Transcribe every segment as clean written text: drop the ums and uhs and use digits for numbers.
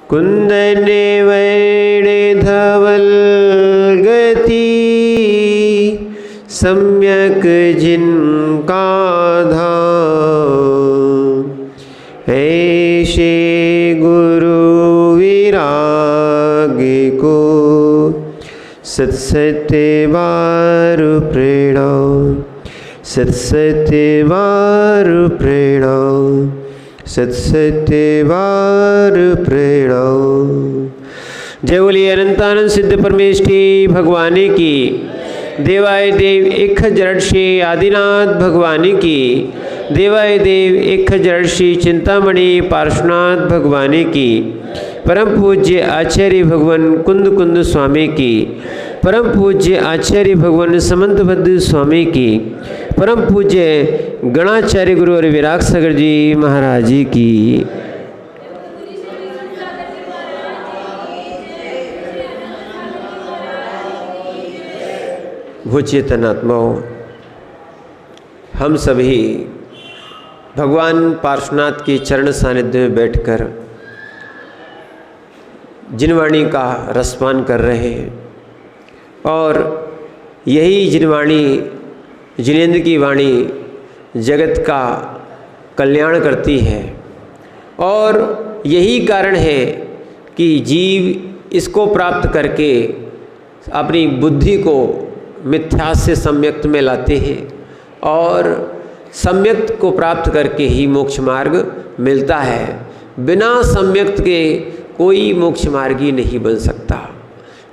कुंदने वैणे धवल गति सम्यक जिनका धाम। ऐसे गुरु विराग को सत्सत्य बार प्रणाम, सत्सत्य बार प्रणाम, सत्सत्य बार प्रणाम। जय बोलिए अनंतानंद सिद्ध परमेष्ठी भगवान की, देवाय देव एक जड़शी आदिनाथ भगवान की, देवाय देव एक जड़शी चिंतामणि पार्श्वनाथ भगवान की, परम पूज्य आचार्य भगवान कुंद कुंद स्वामी की, परम पूज्य आचार्य भगवान समंतबद्ध स्वामी की, परम पूज्य गणाचार्य गुरु और विराग सागर जी महाराज जी की। वो चेतन आत्माओं, हम सभी भगवान पार्श्वनाथ के चरण सानिध्य में बैठकर जिनवाणी का रसपान कर रहे हैं और यही जिनवाणी, जिनेंद्र की वाणी जगत का कल्याण करती है और यही कारण है कि जीव इसको प्राप्त करके अपनी बुद्धि को मिथ्या से सम्यक्त में लाते हैं और सम्यक्त को प्राप्त करके ही मोक्ष मार्ग मिलता है। बिना सम्यक्त के कोई मोक्ष मार्गी नहीं बन सकता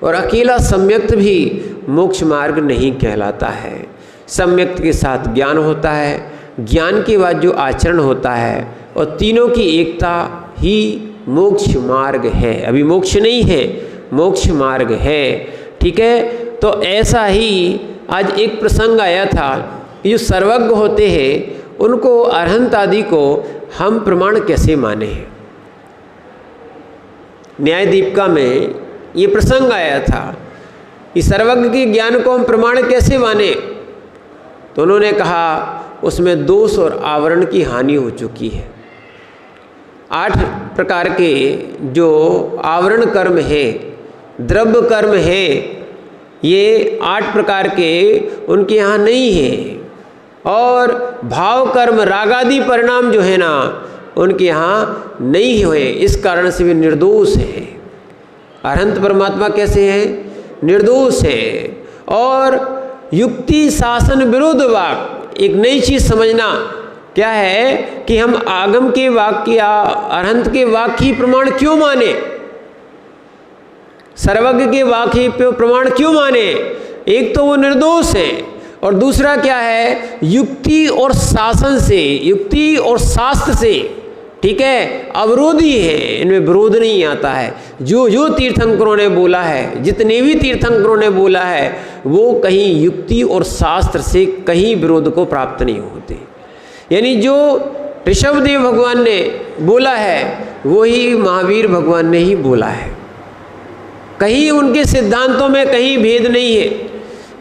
और अकेला सम्यक्त भी मोक्ष मार्ग नहीं कहलाता है। सम्यक्त के साथ ज्ञान होता है, ज्ञान के बाद जो आचरण होता है और तीनों की एकता ही मोक्ष मार्ग है। अभी मोक्ष नहीं है, मोक्ष मार्ग है। ठीक है, तो ऐसा ही आज एक प्रसंग आया था कि जो सर्वज्ञ होते हैं उनको, अरहंत आदि को हम प्रमाण कैसे माने। न्याय दीपिका में ये प्रसंग आया था कि सर्वज्ञ के ज्ञान को हम प्रमाण कैसे माने। तो उन्होंने कहा उसमें दोष और आवरण की हानि हो चुकी है। 8 प्रकार के जो आवरण कर्म है, द्रव्य कर्म है, ये 8 प्रकार के उनके यहाँ नहीं है और भाव कर्म रागादि परिणाम जो है ना उनके यहाँ नहीं हुए। इस कारण से वे निर्दोष है। अरहंत परमात्मा कैसे है? निर्दोष है। और युक्ति शासन विरोध वाक, एक नई चीज समझना क्या है कि हम आगम के वाक्य या अरहंत के वाक्य ही प्रमाण क्यों माने, सर्वज्ञ के वाक्य पे प्रमाण क्यों माने। एक तो वो निर्दोष है और दूसरा क्या है, युक्ति और शासन से, युक्ति और शास्त्र से, ठीक है, अवरोधी है, इनमें विरोध नहीं आता है। जो जो तीर्थंकरों ने बोला है, जितने भी तीर्थंकरों ने बोला है, वो कहीं युक्ति और शास्त्र से कहीं विरोध को प्राप्त नहीं होते। यानी जो ऋषभदेव भगवान ने बोला है वही महावीर भगवान ने ही बोला है। कहीं उनके सिद्धांतों में कहीं भेद नहीं है,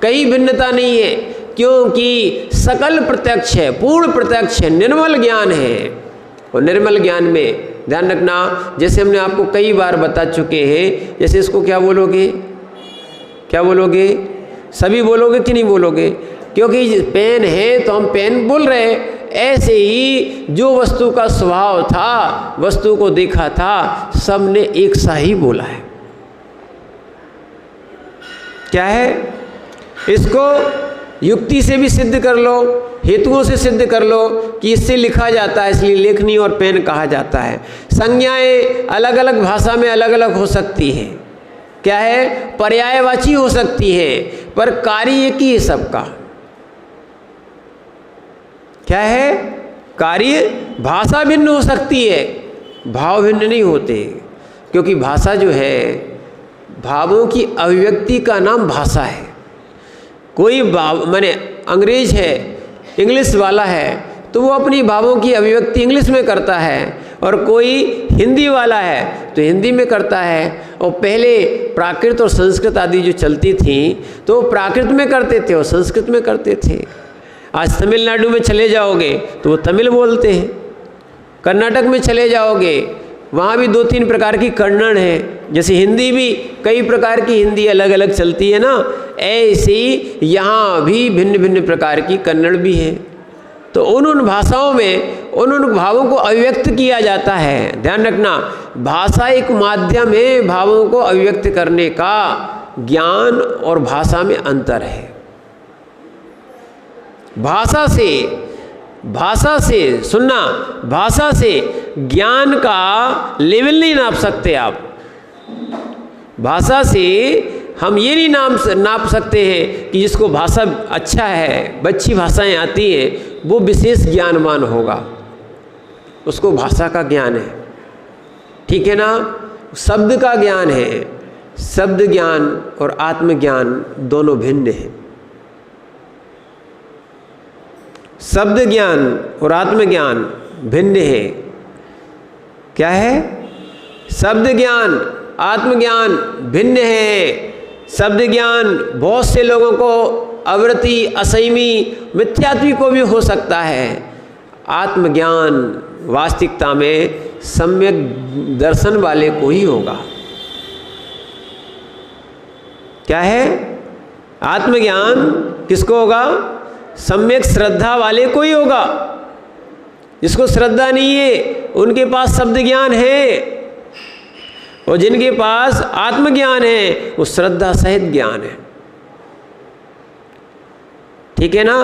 कहीं भिन्नता नहीं है, क्योंकि सकल प्रत्यक्ष है, पूर्ण प्रत्यक्ष है, निर्मल ज्ञान है। और निर्मल ज्ञान में ध्यान रखना, जैसे हमने आपको कई बार बता चुके हैं, जैसे इसको क्या बोलोगे, क्या बोलोगे, सभी बोलोगे कि नहीं बोलोगे, क्योंकि पेन है तो हम पेन बोल रहे हैं। ऐसे ही जो वस्तु का स्वभाव था, वस्तु को देखा था, सबने एक सा ही बोला है। क्या है, इसको युक्ति से भी सिद्ध कर लो, हेतुओं से सिद्ध कर लो कि इससे लिखा जाता है, इसलिए लेखनी और पेन कहा जाता है। संज्ञाएं अलग अलग भाषा में अलग अलग हो सकती हैं, क्या है, पर्यायवाची हो सकती है, पर कार्य एक ही है सबका। क्या है, कार्य, भाषा भिन्न हो सकती है, भाव भिन्न नहीं होते, क्योंकि भाषा जो है भावों की अभिव्यक्ति का नाम भाषा है। कोई भाव माने अंग्रेज है, इंग्लिश वाला है, तो वो अपनी भावों की अभिव्यक्ति इंग्लिश में करता है, और कोई हिंदी वाला है तो हिंदी में करता है। और पहले प्राकृत और संस्कृत आदि जो चलती थी तो प्राकृत में करते थे और संस्कृत में करते थे। आज तमिलनाडु में चले जाओगे तो वो तमिल बोलते हैं, कर्नाटक में चले जाओगे वहाँ भी 2-3 प्रकार की कन्नड़ है। जैसे हिंदी भी कई प्रकार की हिंदी अलग अलग चलती है ना, ऐसे ही यहाँ भी भिन्न भिन्न प्रकार की कन्नड़ भी है। तो उन भाषाओं में उन भावों को अभिव्यक्त किया जाता है। ध्यान रखना, भाषा एक माध्यम है भावों को अभिव्यक्त करने का। ज्ञान और भाषा में अंतर है। भाषा से सुनना, भाषा से ज्ञान का लेवल नहीं नाप सकते आप। भाषा से हम ये नहीं नाप सकते हैं कि जिसको भाषा अच्छा है, अच्छी भाषाएं आती हैं, वो विशेष ज्ञानवान होगा, उसको भाषा का ज्ञान है। ठीक है ना। शब्द का ज्ञान है। शब्द ज्ञान और आत्मज्ञान दोनों भिन्न हैं। शब्द ज्ञान और आत्मज्ञान भिन्न है। क्या है? शब्द ज्ञान आत्मज्ञान भिन्न है। शब्द ज्ञान बहुत से लोगों को अवृत्ति, असंयमी, मिथ्यात्वी को भी हो सकता है। आत्मज्ञान वास्तविकता में सम्यक दर्शन वाले को ही होगा। क्या है? आत्मज्ञान किसको होगा? सम्यक श्रद्धा वाले को ही होगा। जिसको श्रद्धा नहीं है उनके पास शब्द ज्ञान है, और जिनके पास आत्मज्ञान है वो श्रद्धा सहित ज्ञान है। ठीक है ना।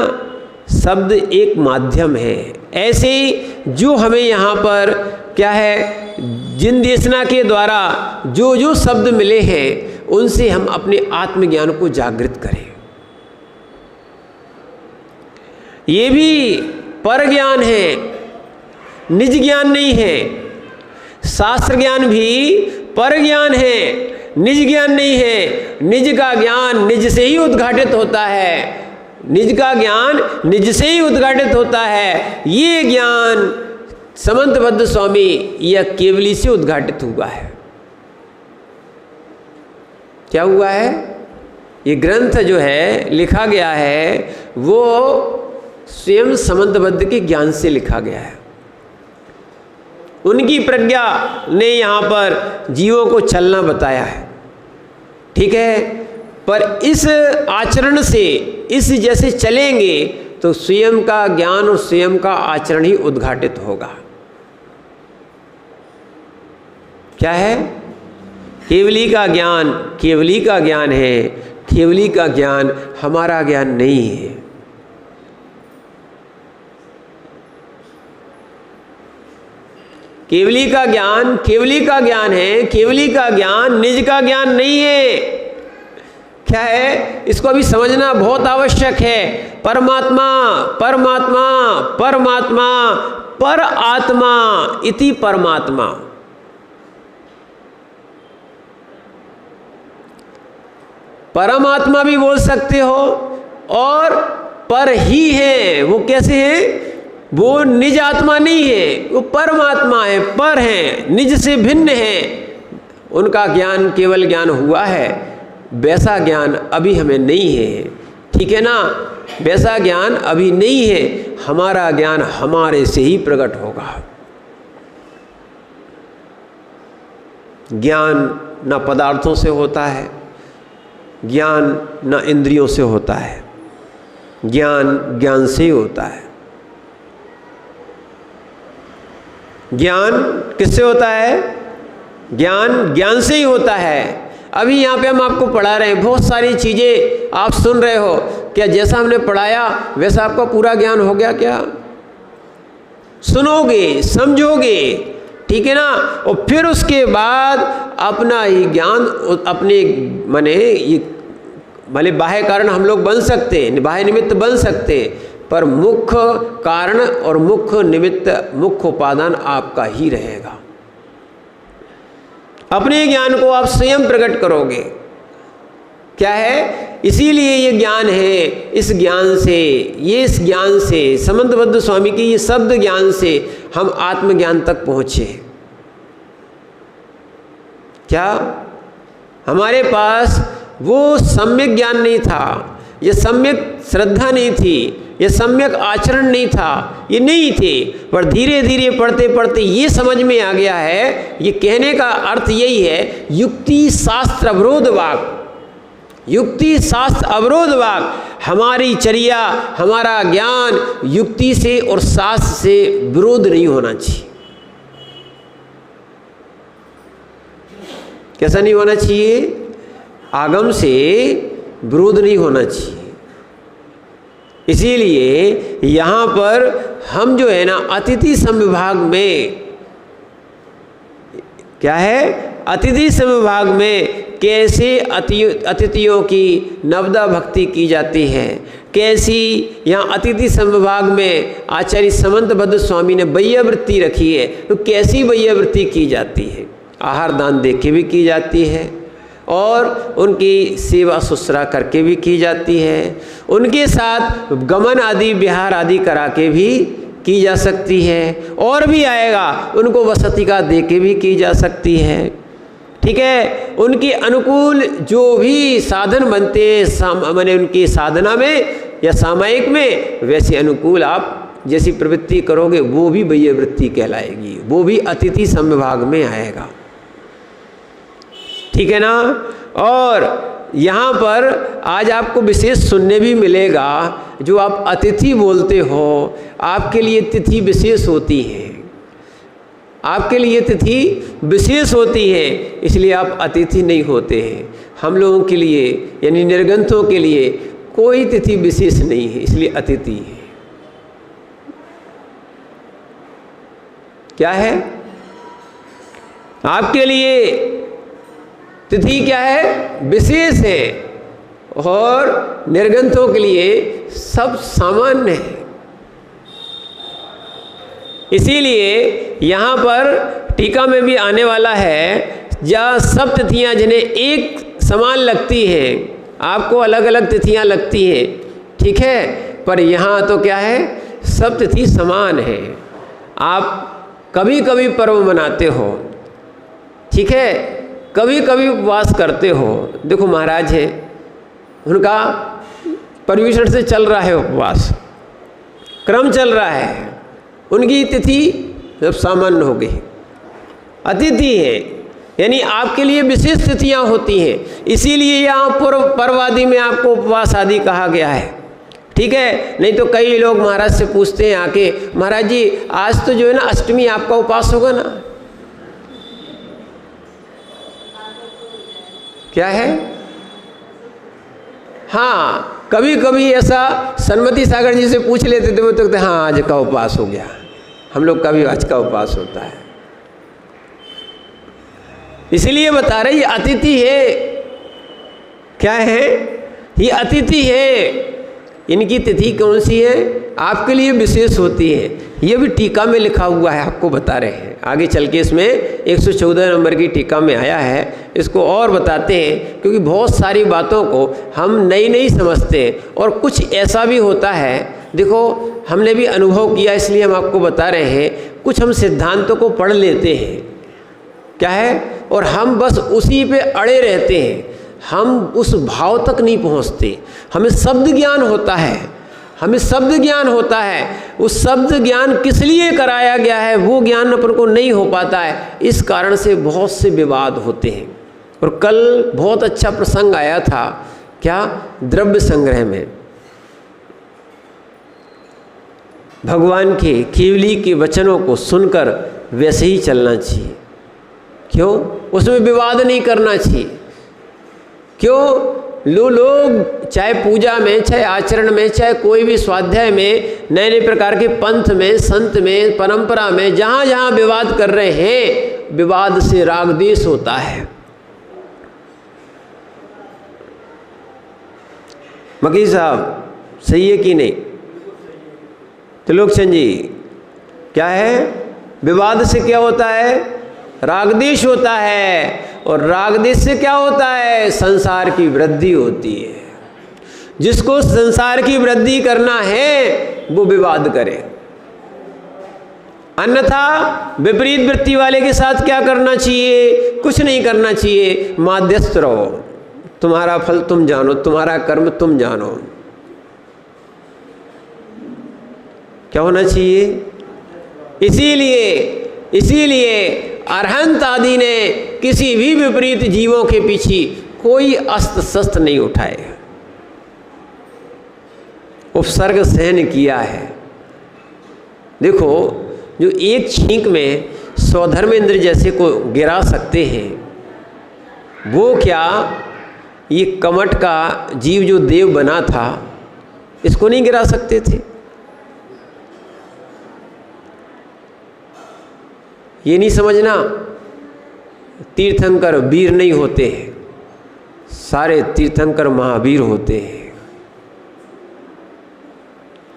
शब्द एक माध्यम है। ऐसे ही जो हमें यहाँ पर क्या है, जिन देशना के द्वारा जो जो शब्द मिले हैं उनसे हम अपने आत्मज्ञान को जागृत करें। ये भी पर ज्ञान है, निज ज्ञान नहीं है। शास्त्र ज्ञान भी पर ज्ञान है, निज ज्ञान नहीं है। निज का ज्ञान निज से ही उद्घाटित होता है। निज का ज्ञान निज से ही उद्घाटित होता है। ये ज्ञान समंतबद्ध स्वामी या केवली से उद्घाटित हुआ है। क्या हुआ है? ये ग्रंथ जो है लिखा गया है वो स्वयं समंतबद्ध के ज्ञान से लिखा गया है। उनकी प्रज्ञा ने यहाँ पर जीवों को चलना बताया है। ठीक है। पर इस आचरण से, इस जैसे चलेंगे तो स्वयं का ज्ञान और स्वयं का आचरण ही उद्घाटित होगा। क्या है? केवली का ज्ञान केवली का ज्ञान है। केवली का ज्ञान हमारा ज्ञान नहीं है। केवली का ज्ञान केवली का ज्ञान है। केवली का ज्ञान निज का ज्ञान नहीं है। क्या है? इसको अभी समझना बहुत आवश्यक है। परमात्मा परमात्मा परमात्मा पर आत्मा इति परमात्मा। परमात्मा भी बोल सकते हो और पर ही है। वो कैसे है? वो निज आत्मा नहीं है, वो परमात्मा है, पर है, निज से भिन्न है। उनका ज्ञान केवल ज्ञान हुआ है, वैसा ज्ञान अभी हमें नहीं है। ठीक है ना। वैसा ज्ञान अभी नहीं है। हमारा ज्ञान हमारे से ही प्रकट होगा। ज्ञान न पदार्थों से होता है, ज्ञान न इंद्रियों से होता है, ज्ञान ज्ञान से ही होता है। ज्ञान किससे होता है? ज्ञान ज्ञान से ही होता है। अभी यहाँ पे हम आपको पढ़ा रहे हैं, बहुत सारी चीज़ें आप सुन रहे हो। क्या जैसा हमने पढ़ाया वैसा आपका पूरा ज्ञान हो गया? क्या सुनोगे, समझोगे, ठीक है ना। और फिर उसके बाद अपना ये ज्ञान अपने भले बाह्य कारण हम लोग बन सकते हैं, बाह्य निमित्त बन सकते हैं, पर मुख्य कारण और मुख्य निमित्त, मुख्य उपादान आपका ही रहेगा। अपने ज्ञान को आप स्वयं प्रकट करोगे। क्या है? इसीलिए ये ज्ञान है। इस ज्ञान से समंतबद्ध स्वामी के ये शब्द ज्ञान से हम आत्मज्ञान तक पहुँचे। क्या हमारे पास वो सम्यक ज्ञान नहीं था, ये सम्यक श्रद्धा नहीं थी, ये सम्यक आचरण नहीं था, ये नहीं थे। पर धीरे धीरे पढ़ते पढ़ते ये समझ में आ गया है, ये कहने का अर्थ यही है, युक्ति शास्त्र अवरोध वाक, युक्ति शास्त्र अवरोध वाक। हमारी चर्या, हमारा ज्ञान युक्ति से और शास्त्र से विरोध नहीं होना चाहिए। कैसा नहीं होना चाहिए? आगम से विरोध नहीं होना चाहिए। इसीलिए यहाँ पर हम जो है ना अतिथि संविभाग में, क्या है, अतिथि संविभाग में कैसे अतिथियों की नवदा भक्ति की जाती है, कैसी यहाँ अतिथि संविभाग में आचार्य समंतभद्र स्वामी ने वैयावृत्ति रखी है, तो कैसी वैयावृत्ति की जाती है, आहार दान दे के भी की जाती है और उनकी सेवा शुश्रा करके भी की जाती है, उनके साथ गमन आदि विहार आदि करा के भी की जा सकती है, और भी आएगा उनको वसतिका दे के भी की जा सकती है। ठीक है, उनके अनुकूल जो भी साधन बनते हैं माने उनकी साधना में या सामायिक में, वैसे अनुकूल आप जैसी प्रवृत्ति करोगे वो भी वैयावृत्ति कहलाएगी, वो भी अतिथि संविभाग में आएगा। ठीक है ना। और यहाँ पर आज आपको विशेष सुनने भी मिलेगा, जो आप अतिथि बोलते हो आपके लिए तिथि विशेष होती है, आपके लिए तिथि विशेष होती है, इसलिए आप अतिथि नहीं होते हैं। हम लोगों के लिए यानी निर्गंथों के लिए कोई तिथि विशेष नहीं है, इसलिए अतिथि है। क्या है आपके लिए तिथि? क्या है? विशेष है। और निर्गंथों के लिए सब सामान्य है। इसीलिए यहाँ पर टीका में भी आने वाला है, जहाँ सब तिथियाँ जिन्हें एक समान लगती हैं, आपको अलग अलग तिथियाँ लगती हैं, ठीक है, पर यहाँ तो क्या है, सब तिथि समान है। आप कभी कभी पर्व मनाते हो, ठीक है, कभी कभी उपवास करते हो। देखो महाराज है, उनका परमिशन से चल रहा है उपवास, क्रम चल रहा है, उनकी तिथि जब सामान्य हो गई, अतिथि है, यानी आपके लिए विशेष तिथियां होती हैं। इसीलिए यहाँ पर्व आदि में आपको उपवास आदि कहा गया है, ठीक है। नहीं तो कई लोग महाराज से पूछते हैं आके, महाराज जी आज तो जो है ना अष्टमी, आपका उपवास होगा ना? क्या है? हाँ, कभी कभी ऐसा सन्मति सागर जी से पूछ लेते थे, वो तो कहते हाँ आज का उपवास हो गया, हम लोग का भी आज का उपवास होता है। इसलिए बता रहे ये अतिथि है। क्या है? ये अतिथि है। इनकी तिथि कौन सी है? आपके लिए विशेष होती है। ये भी टीका में लिखा हुआ है, आपको बता रहे हैं। आगे चल के इसमें 114 नंबर की टीका में आया है, इसको और बताते हैं, क्योंकि बहुत सारी बातों को हम नई नई समझते हैं और कुछ ऐसा भी होता है, देखो हमने भी अनुभव किया, इसलिए हम आपको बता रहे हैं। कुछ हम सिद्धांतों को पढ़ लेते हैं, क्या है, और हम बस उसी पे अड़े रहते हैं, हम उस भाव तक नहीं पहुंचते। हमें शब्द ज्ञान होता है, हमें शब्द ज्ञान होता है, उस शब्द ज्ञान किस लिए कराया गया है वो ज्ञान अपन को नहीं हो पाता है। इस कारण से बहुत से विवाद होते हैं। और कल बहुत अच्छा प्रसंग आया था, क्या, द्रव्य संग्रह में भगवान के केवली के वचनों को सुनकर वैसे ही चलना चाहिए। क्यों? उसमें विवाद नहीं करना चाहिए। क्यों? लोग चाहे पूजा में, चाहे आचरण में, चाहे कोई भी स्वाध्याय में, नए नए प्रकार के पंथ में, संत में, परंपरा में, जहाँ जहाँ विवाद कर रहे हैं, विवाद से राग द्वेष होता है। मकीर साहब सही है कि नहीं? त्रिलोकचंद जी, क्या है? विवाद से क्या होता है? राग द्वेष होता है। और राग द्वेष से क्या होता है? संसार की वृद्धि होती है। जिसको संसार की वृद्धि करना है वो विवाद करे, अन्यथा विपरीत वृत्ति वाले के साथ क्या करना चाहिए? कुछ नहीं करना चाहिए, माध्यस्थ रहो। तुम्हारा फल तुम जानो, तुम्हारा कर्म तुम जानो। क्या होना चाहिए? इसीलिए अरहंत आदि ने किसी भी विपरीत जीवों के पीछे कोई अस्त्र शस्त्र नहीं उठाए, उपसर्ग सहन किया है। देखो, जो एक छींक में स्वधर्मेंद्र जैसे को गिरा सकते हैं, वो क्या ये कमट का जीव जो देव बना था, इसको नहीं गिरा सकते थे? ये नहीं समझना तीर्थंकर वीर नहीं होते हैं, सारे तीर्थंकर महावीर होते हैं।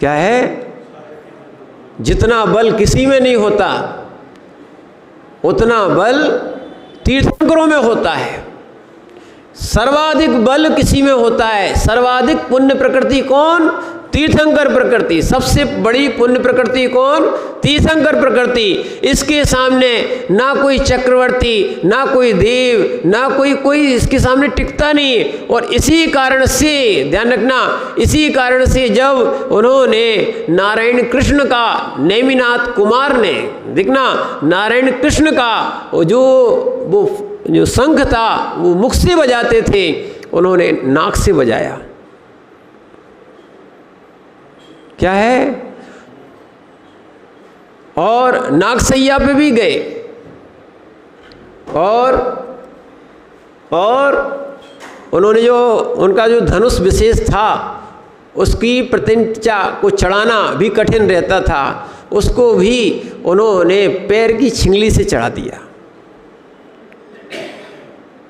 क्या है? जितना बल किसी में नहीं होता, उतना बल तीर्थंकरों में होता है। सर्वाधिक बल किसी में होता है, सर्वाधिक पुण्य प्रकृति कौन? तीर्थंकर प्रकृति। सबसे बड़ी पुण्य प्रकृति कौन? तीर्थंकर प्रकृति। इसके सामने ना कोई चक्रवर्ती, ना कोई देव, ना कोई इसके सामने टिकता नहीं। और इसी कारण से ध्यान रखना, इसी कारण से जब उन्होंने नारायण कृष्ण का, नेमिनाथ कुमार ने, देखना नारायण कृष्ण का जो शंख था वो मुख से बजाते थे, उन्होंने नाक से बजाया। क्या है? और नागसैया पे भी गए और उन्होंने जो उनका जो धनुष विशेष था, उसकी प्रतिष्ठा को चढ़ाना भी कठिन रहता था, उसको भी उन्होंने पैर की छिंगली से चढ़ा दिया।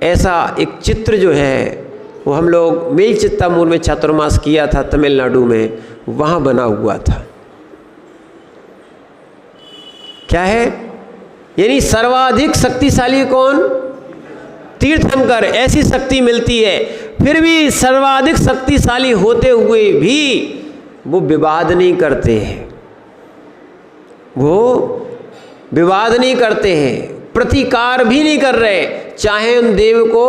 ऐसा एक चित्र जो है वो हम लोग मेल चित्तामूल में चातुर्मास किया था तमिलनाडु में, वहाँ बना हुआ था। क्या है? यानी सर्वाधिक शक्तिशाली कौन? तीर्थंकर। ऐसी शक्ति मिलती है, फिर भी सर्वाधिक शक्तिशाली होते हुए भी वो विवाद नहीं करते हैं, वो विवाद नहीं करते हैं, प्रतिकार भी नहीं कर रहे। चाहे उन देव को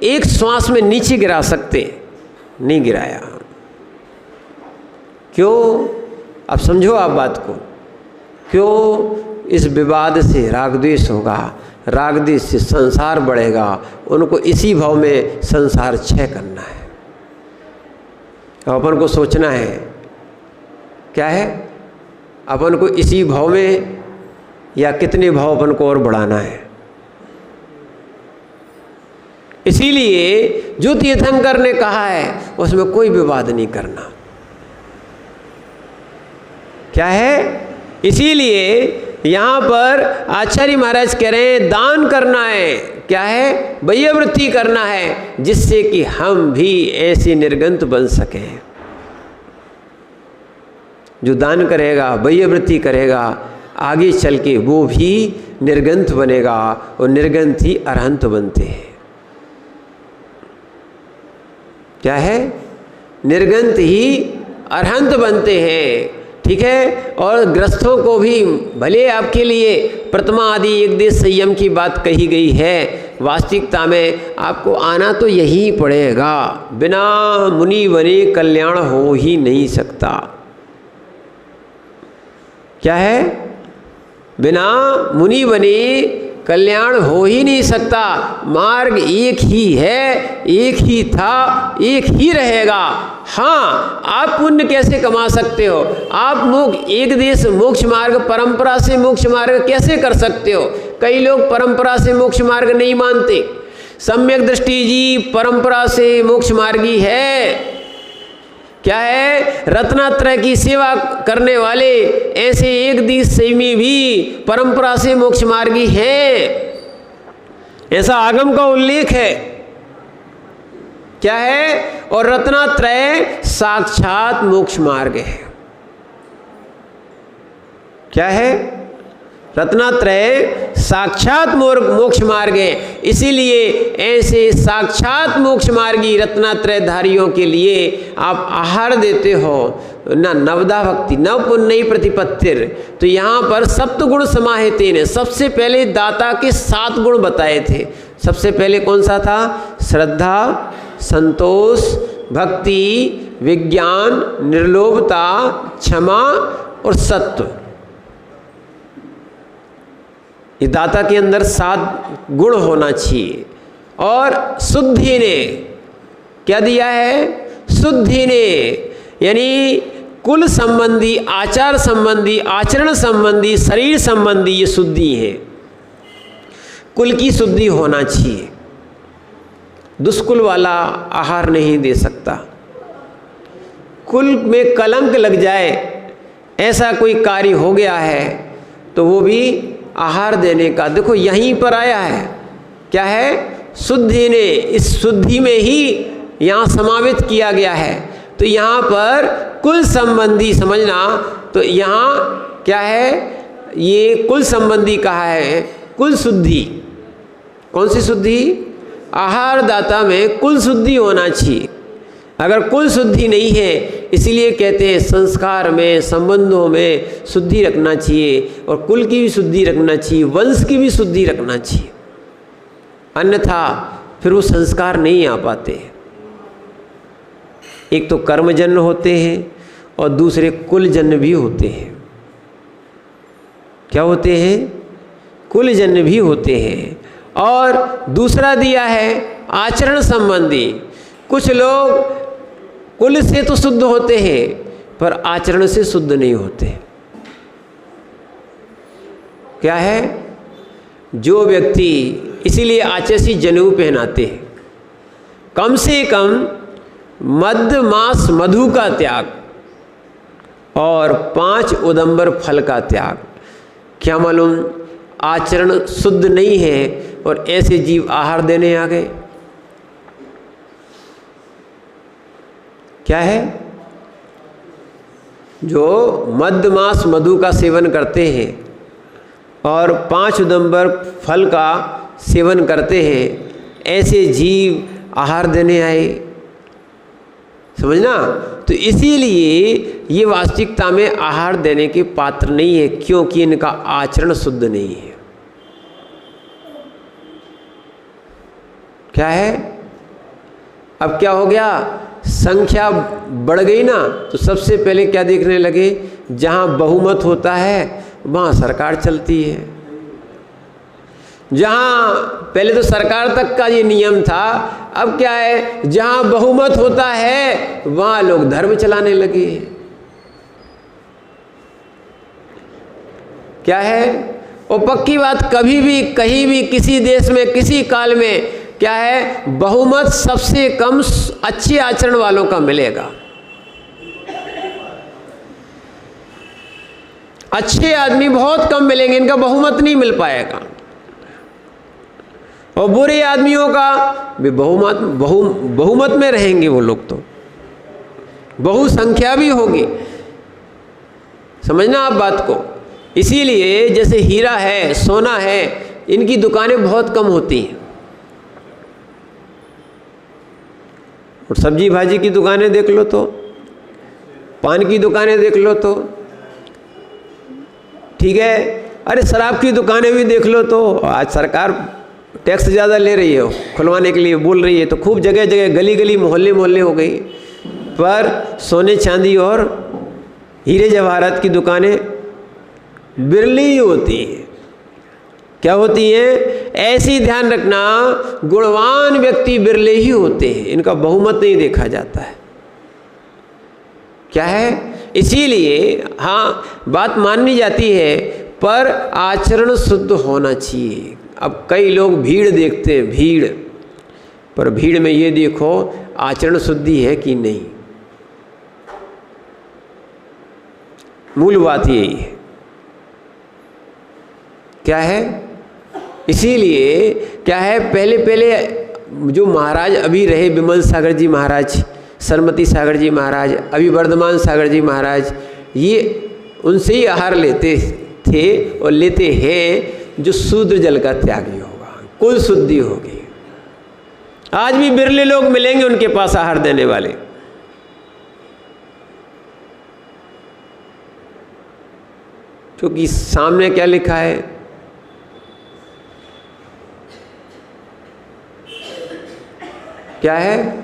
एक श्वास में नीचे गिरा सकते, नहीं गिराया। क्यों? अब समझो आप बात को। क्यों? इस विवाद से राग द्वेष होगा, राग द्वेष से संसार बढ़ेगा, उनको इसी भाव में संसार क्षय करना है। अब अपन को सोचना है, क्या है? अपन को इसी भाव में या कितने भाव अपन को और बढ़ाना है? इसीलिए जो तीर्थंकर ने कहा है उसमें कोई विवाद नहीं करना। क्या है? इसीलिए यहाँ पर आचार्य महाराज कह रहे हैं दान करना है। क्या है? वैयवृत्ति करना है, जिससे कि हम भी ऐसे निर्गंत बन सकें। जो दान करेगा, वैयवृत्ति करेगा, आगे चल के वो भी निर्गंत बनेगा, और निर्गंत ही अरहंत बनते हैं। क्या है? निर्गंत ही अरहंत बनते हैं। ठीक है? और ग्रस्थों को भी भले आपके लिए प्रथमा आदि एक देश संयम की बात कही गई है, वास्तविकता में आपको आना तो यही पड़ेगा। बिना मुनि बने कल्याण हो ही नहीं सकता। क्या है? बिना मुनि बने कल्याण हो ही नहीं सकता। मार्ग एक ही है, एक ही था, एक ही रहेगा। हाँ, आप पुण्य कैसे कमा सकते हो? आप एक देश मोक्ष मार्ग, परंपरा से मोक्ष मार्ग कैसे कर सकते हो? कई लोग परंपरा से मोक्ष मार्ग नहीं मानते। सम्यक दृष्टि जी परंपरा से मोक्ष मार्गी है। क्या है? रत्नात्रय की सेवा करने वाले ऐसे एक देश सेवी भी परंपरा से मोक्ष मार्गी हैं, ऐसा आगम का उल्लेख है। क्या है? और रत्नात्रय साक्षात मोक्ष मार्ग है। क्या है? रत्नात्रय साक्षात मोक्ष मार्ग है। इसीलिए ऐसे साक्षात मोक्ष मार्गी रत्नात्रयधारियों के लिए आप आहार देते हो। न नवदा भक्ति न पुण्य प्रतिपत्तिर, तो यहाँ पर सप्तगुण समाहितेन ने सबसे पहले दाता के 7 गुण बताए थे। सबसे पहले कौन सा था? श्रद्धा, संतोष, भक्ति, विज्ञान, निर्लोभता, क्षमा और सत्व। ये दाता के अंदर 7 गुण होना चाहिए। और शुद्धि ने क्या दिया है? शुद्धि ने यानी कुल संबंधी, आचार संबंधी, आचरण संबंधी, शरीर संबंधी ये शुद्धि है। कुल की शुद्धि होना चाहिए। दुष्कुल वाला आहार नहीं दे सकता। कुल में कलंक लग जाए, ऐसा कोई कार्य हो गया है तो वो भी आहार देने का, देखो यहीं पर आया है। क्या है? शुद्धि ने, इस शुद्धि में ही यहाँ समावित किया गया है। तो यहाँ पर कुल संबंधी समझना, तो यहाँ क्या है? ये कुल संबंधी कहा है। कुल शुद्धि, कौन सी शुद्धि? आहार दाता में कुल शुद्धि होना चाहिए। अगर कुल शुद्धि नहीं है, इसीलिए कहते हैं संस्कार में, संबंधों में शुद्धि रखना चाहिए, और कुल की भी शुद्धि रखना चाहिए, वंश की भी शुद्धि रखना चाहिए, अन्यथा फिर वो संस्कार नहीं आ पाते। एक तो कर्मजन्य होते हैं और दूसरे कुलजन्य भी होते हैं। क्या होते हैं? कुलजन्य भी होते हैं। और दूसरा दिया है आचरण संबंधी। कुछ लोग कुल से तो शुद्ध होते हैं पर आचरण से शुद्ध नहीं होते। क्या है? जो व्यक्ति, इसीलिए आचसी जनेऊ पहनाते हैं, कम से कम मध्य मास मधु का त्याग और 5 उदंबर फल का त्याग। क्या मालूम आचरण शुद्ध नहीं है और ऐसे जीव आहार देने आ गए। क्या है? जो मध्य मास मधु का सेवन करते हैं और 5 उदंबर फल का सेवन करते हैं, ऐसे जीव आहार देने आए। समझना? तो इसीलिए ये वास्तविकता में आहार देने के पात्र नहीं है, क्योंकि इनका आचरण शुद्ध नहीं है। क्या है? अब क्या हो गया? संख्या बढ़ गई ना, तो सबसे पहले क्या देखने लगे? जहाँ बहुमत होता है वहाँ सरकार चलती है। जहाँ पहले तो सरकार तक का ये नियम था, अब क्या है? जहाँ बहुमत होता है वहाँ लोग धर्म चलाने लगे। क्या है? और पक्की बात, कभी भी कहीं भी किसी देश में किसी काल में क्या है? बहुमत सबसे कम अच्छे आचरण वालों का मिलेगा। अच्छे आदमी बहुत कम मिलेंगे, इनका बहुमत नहीं मिल पाएगा। और बुरे आदमियों का भी बहुमत में रहेंगे वो लोग, तो बहुसंख्या भी होगी। समझना आप बात को। इसीलिए जैसे हीरा है, सोना है, इनकी दुकानें बहुत कम होती हैं। और सब्जी भाजी की दुकानें देख लो तो, पान की दुकानें देख लो तो, ठीक है, अरे शराब की दुकानें भी देख लो तो। आज सरकार टैक्स ज़्यादा ले रही है, खुलवाने के लिए बोल रही है, तो खूब जगह जगह गली गली मोहल्ले मोहल्ले हो गई। पर सोने चांदी और हीरे जवाहरात की दुकानें बिरली ही होती हैं। क्या होती है? ऐसी ध्यान रखना, गुणवान व्यक्ति बिरले ही होते हैं, इनका बहुमत नहीं देखा जाता है। क्या है? इसीलिए हाँ, बात माननी जाती है पर आचरण शुद्ध होना चाहिए। अब कई लोग भीड़ देखते हैं, भीड़, पर भीड़ में ये देखो आचरण शुद्धि है कि नहीं। मूल बात यही है। क्या है? इसीलिए क्या है, पहले पहले जो महाराज अभी रहे, विमल सागर जी महाराज, सरमती सागर जी महाराज, अभी वर्धमान सागर जी महाराज, ये उनसे ही आहार लेते थे और लेते हैं जो शूद्र जल का त्यागी होगा, कुल शुद्धि होगी। आज भी बिरले लोग मिलेंगे उनके पास आहार देने वाले। क्योंकि सामने क्या लिखा है, क्या है,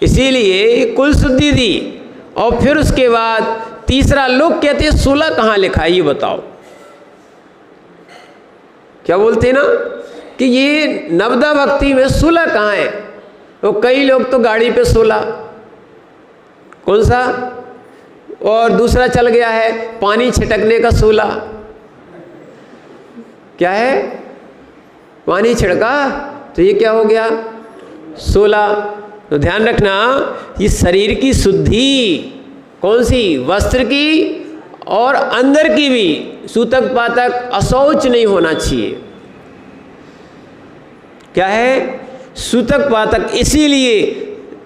इसीलिए कुल शुद्धि दी। और फिर उसके बाद तीसरा, लोग कहते हैं 16 कहाँ लिखा है, ये बताओ। क्या बोलते हैं ना कि ये नवदा भक्ति में 16 कहाँ है। तो कई लोग तो गाड़ी पे 16, कौन सा, और दूसरा चल गया है पानी छिटकने का 16। क्या है, पानी छिड़का तो ये क्या हो गया 16। तो ध्यान रखना, ये शरीर की शुद्धि कौन सी, वस्त्र की और अंदर की भी, सूतक पातक अशौच नहीं होना चाहिए। क्या है, सूतक पातक। इसीलिए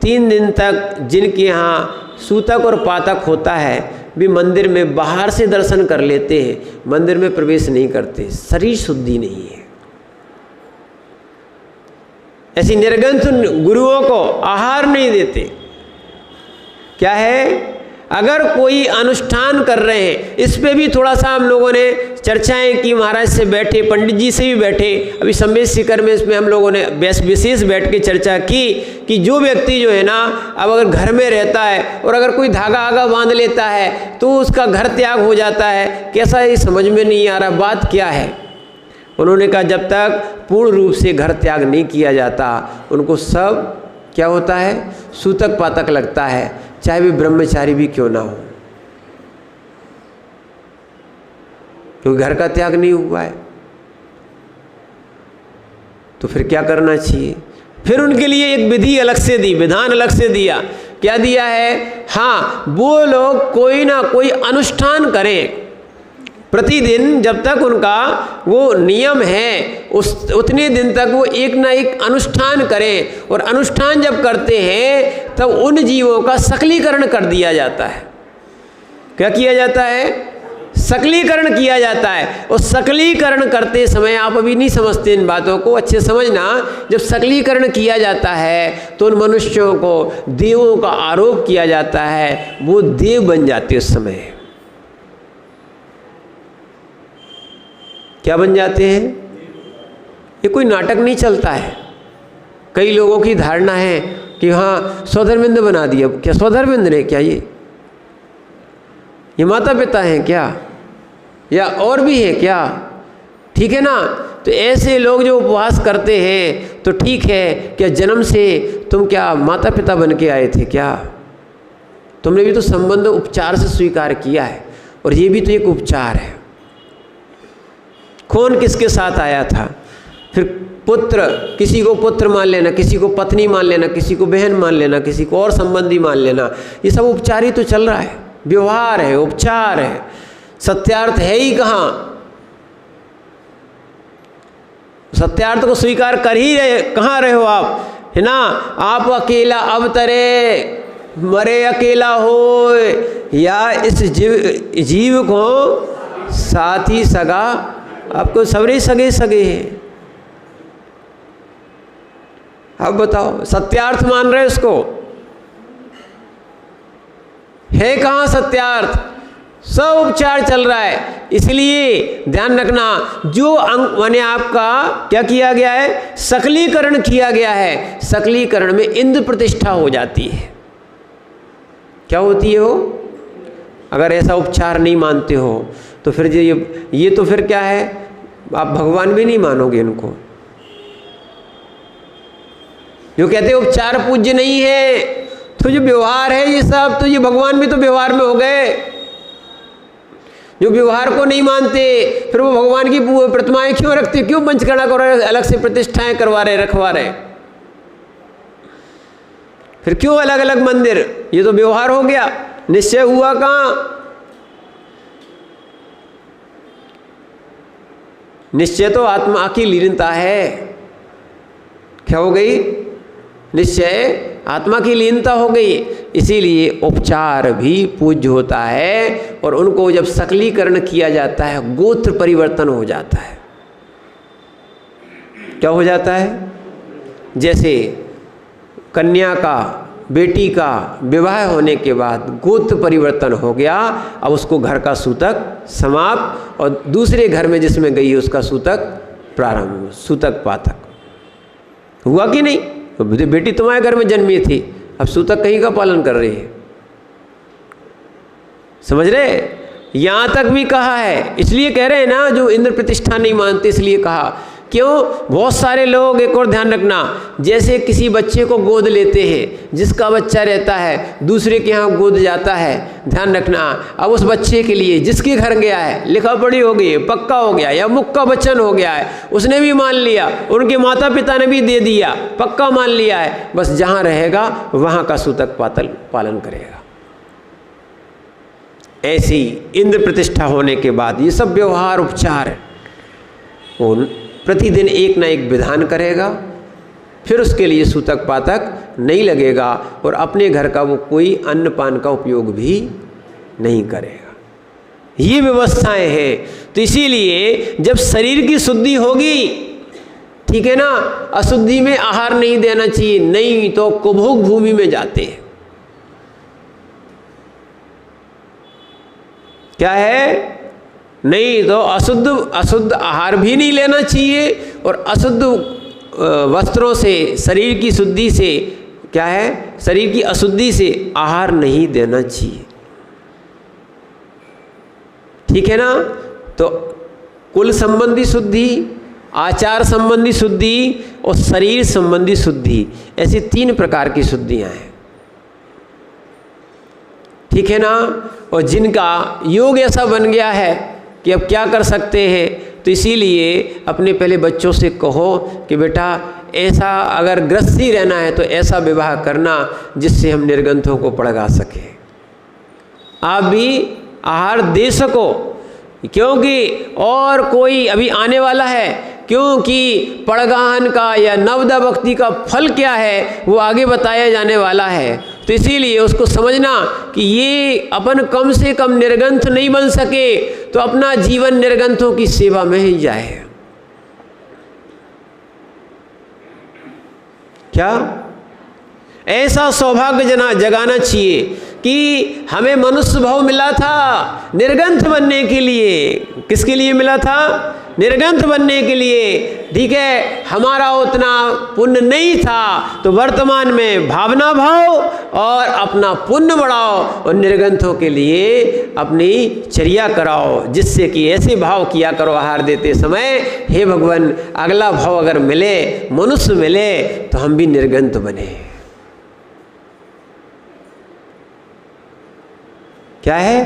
3 दिन तक जिनके यहाँ सूतक और पातक होता है भी मंदिर में बाहर से दर्शन कर लेते हैं, मंदिर में प्रवेश नहीं करते, शरीर शुद्धि नहीं है। ऐसी निर्ग्रंथ गुरुओं को आहार नहीं देते। क्या है, अगर कोई अनुष्ठान कर रहे हैं, इस पे भी थोड़ा सा हम लोगों ने चर्चाएं की, महाराज से बैठे, पंडित जी से भी बैठे, अभी संवेद शिखर में इसमें हम लोगों ने विशेष बैठ के चर्चा की कि जो व्यक्ति जो है ना, अब अगर घर में रहता है और अगर कोई धागा आगा बांध लेता है तो उसका घर त्याग हो जाता है। कैसा, ये समझ में नहीं आ रहा, बात क्या है। उन्होंने कहा जब तक पूर्ण रूप से घर त्याग नहीं किया जाता, उनको सब क्या होता है, सूतक पातक लगता है, चाहे वे ब्रह्मचारी भी क्यों ना हो, क्योंकि घर का त्याग नहीं हुआ है। तो फिर क्या करना चाहिए, फिर उनके लिए एक विधि अलग से दी, विधान अलग से दिया। क्या दिया है, हाँ, वो लोग कोई ना कोई अनुष्ठान करें प्रतिदिन, जब तक उनका वो नियम है उतने दिन तक वो एक ना एक अनुष्ठान करें। और अनुष्ठान जब करते हैं तब उन जीवों का सकलीकरण कर दिया जाता है। क्या किया जाता है, सकलीकरण किया जाता है। और सकलीकरण करते समय, आप अभी नहीं समझते इन बातों को, अच्छे समझना, जब सकलीकरण किया जाता है तो उन मनुष्यों को देवों का आरोप किया जाता है, वो देव बन जाते उस समय। क्या बन जाते हैं, ये कोई नाटक नहीं चलता है। कई लोगों की धारणा है कि हाँ स्वधर्मेंद्र बना दिया। क्या स्वधर्मेंद्र है क्या, ये माता पिता हैं क्या, या और भी है क्या, ठीक है ना। तो ऐसे लोग जो उपवास करते हैं तो ठीक है, क्या जन्म से तुम क्या माता पिता बन के आए थे क्या, तुमने भी तो संबंध उपचार से स्वीकार किया है, और ये भी तो एक उपचार है। कौन किसके साथ आया था, फिर पुत्र, किसी को पुत्र मान लेना, किसी को पत्नी मान लेना, किसी को बहन मान लेना, किसी को और संबंधी मान लेना, ये सब उपचार ही तो चल रहा है, व्यवहार है, उपचार है, सत्यार्थ है ही कहाँ। सत्यार्थ को स्वीकार कर ही रहे, कहाँ रहे हो आप, है ना। आप अकेला अवतरे मरे अकेला हो, या इस जीव को साथी सगा, आपको सबरे सगे सगे हैं। अब बताओ, सत्यार्थ मान रहे उसको, है कहाँ सत्यार्थ, सब उपचार चल रहा है। इसलिए ध्यान रखना, जो अंग माने आपका क्या किया गया है, सकलीकरण किया गया है। सकलीकरण में इंद्र प्रतिष्ठा हो जाती है। क्या होती है वो, अगर ऐसा उपचार नहीं मानते हो तो फिर ये तो फिर क्या है, आप भगवान भी नहीं मानोगे इनको। जो कहते हैं उपचार पूज्य नहीं है, तो जो व्यवहार है ये सब, तो ये भगवान भी तो व्यवहार में हो गए। जो व्यवहार को नहीं मानते फिर वो भगवान की प्रतिमाएं क्यों रखते, क्यों पंचकर्णा कर रहे, अलग से प्रतिष्ठाएं करवा रहे, रखवा रहे, फिर क्यों अलग अलग मंदिर, ये तो व्यवहार हो गया, निश्चय हुआ कहाँ। निश्चय तो आत्मा की लीनता है। क्या हो गई, निश्चय आत्मा की लीनता हो गई, इसीलिए उपचार भी पूज्य होता है। और उनको जब सकलीकरण किया जाता है, गोत्र परिवर्तन हो जाता है। क्या हो जाता है? जैसे कन्या का, बेटी का विवाह होने के बाद गोत्र परिवर्तन हो गया, अब उसको घर का सूतक समाप्त और दूसरे घर में जिसमें गई है उसका सूतक प्रारंभ, सूतक पातक हुआ कि नहीं? तो बेटी तुम्हारे घर में जन्मी थी, अब सूतक कहीं का पालन कर रही है। समझ रहे? यहाँ तक भी कहा है, इसलिए कह रहे हैं ना, जो इंद्र प्रतिष्ठा नहीं मानते इसलिए कहा। क्यों? बहुत सारे लोग, एक और ध्यान रखना, जैसे किसी बच्चे को गोद लेते हैं, जिसका बच्चा रहता है दूसरे के यहाँ गोद जाता है, ध्यान रखना। अब उस बच्चे के लिए जिसके घर गया है, लिखा पढ़ी हो गई, पक्का हो गया या मुक्का वचन हो गया है, उसने भी मान लिया, उनके माता पिता ने भी दे दिया, पक्का मान लिया है, बस जहाँ रहेगा वहाँ का सूतक पालन करेगा। ऐसी इंद्र प्रतिष्ठा होने के बाद ये सब व्यवहार उपचार है, वो प्रतिदिन एक ना एक विधान करेगा, फिर उसके लिए सूतक पातक नहीं लगेगा और अपने घर का वो कोई अन्न पान का उपयोग भी नहीं करेगा। ये व्यवस्थाएं हैं। तो इसीलिए जब शरीर की शुद्धि होगी, ठीक है ना, अशुद्धि में आहार नहीं देना चाहिए, नहीं तो कुभोग भूमि में जाते हैं। क्या है? नहीं तो अशुद्ध आहार भी नहीं लेना चाहिए और अशुद्ध वस्त्रों से, शरीर की शुद्धि से, क्या है, शरीर की अशुद्धि से आहार नहीं देना चाहिए। ठीक है ना? तो कुल संबंधी शुद्धि, आचार संबंधी शुद्धि और शरीर संबंधी शुद्धि, ऐसी 3 प्रकार की शुद्धियां हैं। ठीक है ना? और जिनका योग ऐसा बन गया है कि अब क्या कर सकते हैं, तो इसीलिए अपने पहले बच्चों से कहो कि बेटा ऐसा अगर गृहस्थी रहना है तो ऐसा विवाह करना जिससे हम निर्गंथों को पड़गा सकें, आप भी आहार दे सको। क्योंकि और कोई अभी आने वाला है, क्योंकि पड़गाहन का या नवदा भक्ति का फल क्या है वो आगे बताया जाने वाला है। तो इसीलिए उसको समझना कि ये अपन कम से कम निर्गंथ नहीं बन सके तो अपना जीवन निर्गंथों की सेवा में ही जाए। क्या ऐसा सौभाग्य जगाना चाहिए कि हमें मनुष्य भाव मिला था निर्गंथ बनने के लिए। किसके लिए मिला था? निर्गंथ बनने के लिए। ठीक है, हमारा उतना पुण्य नहीं था तो वर्तमान में भावना भाव और अपना पुण्य बढ़ाओ और निर्गंथों के लिए अपनी चर्या कराओ, जिससे कि ऐसे भाव किया करो आहार देते समय, हे भगवान अगला भाव अगर मिले, मनुष्य मिले तो हम भी निर्गंथ बने। क्या है?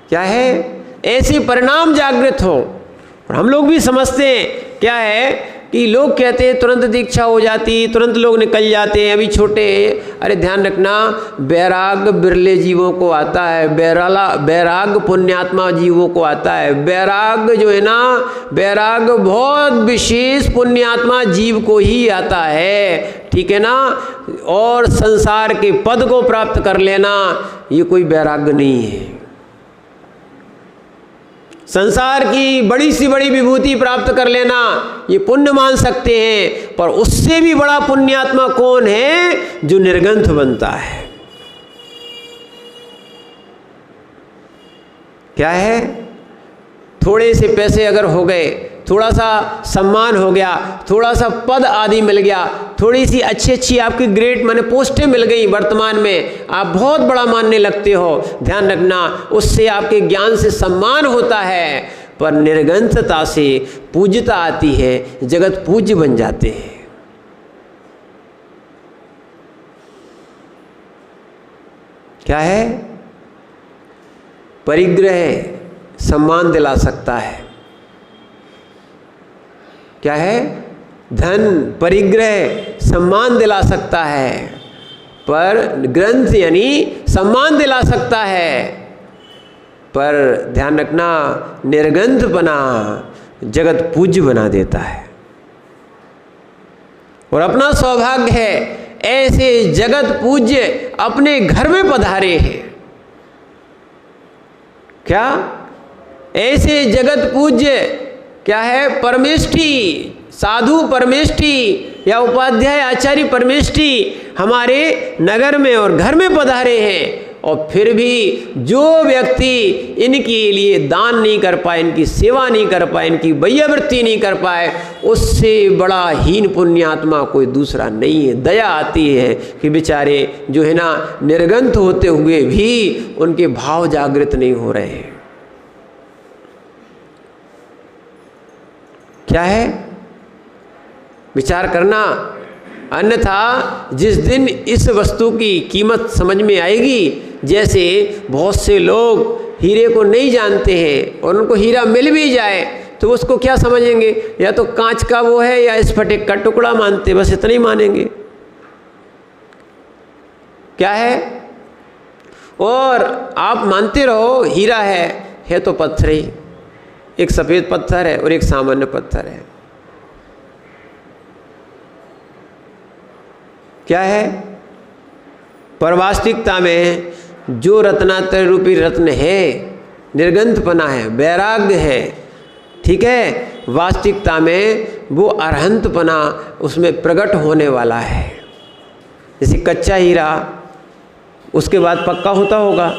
क्या है? ऐसे परिणाम जागृत हो। और हम लोग भी समझते हैं, क्या है कि लोग कहते हैं तुरंत दीक्षा हो जाती, तुरंत लोग निकल जाते हैं, अभी छोटे। अरे ध्यान रखना, वैराग बिरले जीवों को आता है, वैराग पुण्यात्मा जीवों को आता है। वैराग जो है ना, वैराग बहुत विशेष पुण्यात्मा जीव को ही आता है। ठीक है ना? और संसार के पद को प्राप्त कर लेना ये कोई वैराग्य नहीं है। संसार की बड़ी सी बड़ी विभूति प्राप्त कर लेना ये पुण्य मान सकते हैं, पर उससे भी बड़ा पुण्यात्मा कौन है? जो निर्गंथ बनता है। क्या है? थोड़े से पैसे अगर हो गए, थोड़ा सा सम्मान हो गया, थोड़ा सा पद आदि मिल गया, थोड़ी सी अच्छी आपकी ग्रेड माने पोस्टें मिल गई, वर्तमान में आप बहुत बड़ा मानने लगते हो। ध्यान रखना, उससे आपके ज्ञान से सम्मान होता है, पर निर्गंथता से पूज्यता आती है, जगत पूज्य बन जाते हैं। क्या है? परिग्रह सम्मान दिला सकता है। क्या है? धन परिग्रह सम्मान दिला सकता है, पर ग्रंथ यानी सम्मान दिला सकता है, पर ध्यान रखना निर्गंथ बना जगत पूज्य बना देता है। और अपना सौभाग्य है ऐसे जगत पूज्य अपने घर में पधारे हैं। क्या? ऐसे जगत पूज्य क्या है? परमेष्ठी, साधु परमेष्ठी या उपाध्याय आचार्य परमेष्ठी हमारे नगर में और घर में पधारे हैं। और फिर भी जो व्यक्ति इनके लिए दान नहीं कर पाए, इनकी सेवा नहीं कर पाए, इनकी वैयावृत्ति नहीं कर पाए, उससे बड़ा हीन पुण्यात्मा कोई दूसरा नहीं है। दया आती है कि बेचारे जो है ना निर्गंथ होते हुए भी उनके भाव जागृत नहीं हो रहे हैं। क्या है? विचार करना, अन्यथा जिस दिन इस वस्तु की कीमत समझ में आएगी, जैसे बहुत से लोग हीरे को नहीं जानते हैं और उनको हीरा मिल भी जाए तो उसको क्या समझेंगे? या तो कांच का वो है या स्फटिक का टुकड़ा मानते, बस इतना ही मानेंगे। क्या है? और आप मानते रहो हीरा है तो पत्थर ही, एक सफ़ेद पत्थर है और एक सामान्य पत्थर है। क्या है? पर वास्तविकता में जो रत्नात्रय रूपी रत्न है, निर्गंधपना है, वैराग्य है, ठीक है, वास्तविकता में वो अरहंतपना उसमें प्रकट होने वाला है। जैसे कच्चा हीरा उसके बाद पक्का होता होगा,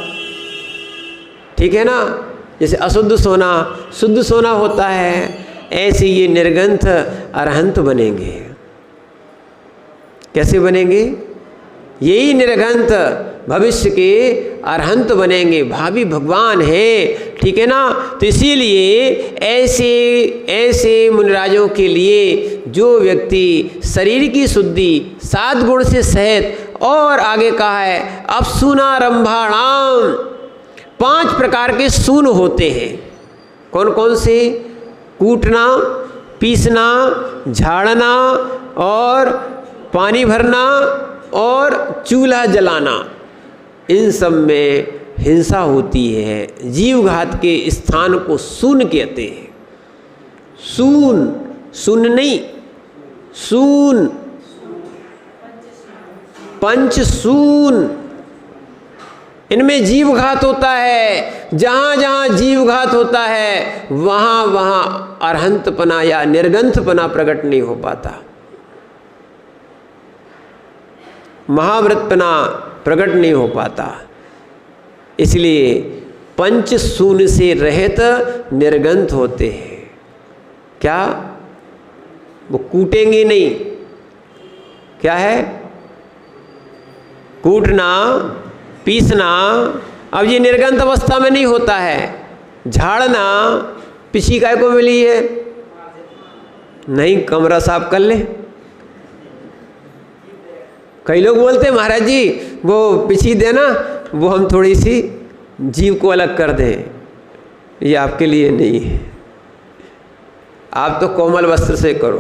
ठीक है ना। जैसे अशुद्ध सोना शुद्ध सोना होता है, ऐसे ये निर्गंथ अरहंत बनेंगे। कैसे बनेंगे? यही निर्गंथ भविष्य के अरहंत बनेंगे, भावी भगवान हैं, ठीक है ना। तो इसीलिए ऐसे मुनिराजों के लिए जो व्यक्ति शरीर की शुद्धि 7 गुण से सहित, और आगे कहा है अब सूनारंभाणाम, 5 प्रकार के सून होते हैं। कौन कौन से? कूटना, पीसना, झाड़ना और पानी भरना और चूल्हा जलाना। इन सब में हिंसा होती है। जीव घात के स्थान को सून कहते हैं। सून, सुन नहीं, सून, पंच सून, इनमें जीव घात होता है। जहाँ जहाँ जीव घात होता है वहाँ वहाँ अरहंतपना या निर्गंथपना प्रकट नहीं हो पाता, महाव्रतपना प्रकट नहीं हो पाता। इसलिए पंच सून से रहित निर्गंथ होते हैं। क्या? वो कूटेंगे नहीं। क्या है? कूटना, पीसना, अब ये निर्गंथ अवस्था में नहीं होता है। झाड़ना, पिछी काय को मिली है? नहीं, कमरा साफ कर ले। कई लोग बोलते हैं महाराज जी वो पिछी देना, वो हम थोड़ी सी जीव को अलग कर दें। ये आपके लिए नहीं है, आप तो कोमल वस्त्र से करो।